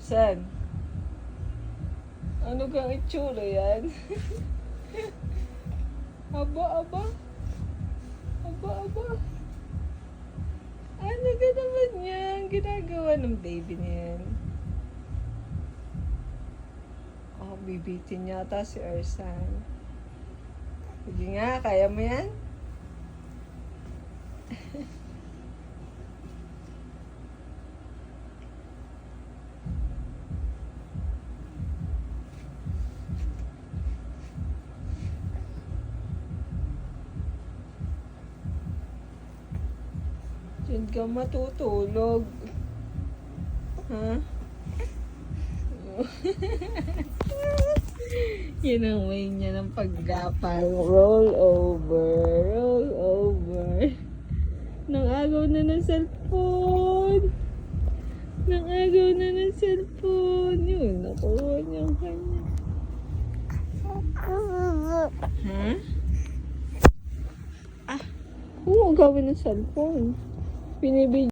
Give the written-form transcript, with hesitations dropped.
San? Ano kang itsura yan? Aba. Ano ka naman yan? Ginagawa ng baby niyan. Oh, bibitin yata si Ersan. Sige nga, kaya mo yan? Diyan ka matutulog. Ha? Yan ang way niya ng paggapang. Roll over. Nang agaw na ng cellphone. Yun, nakuha niya ang kanya. Ha? Huwag gawin ng cellphone. Pinibig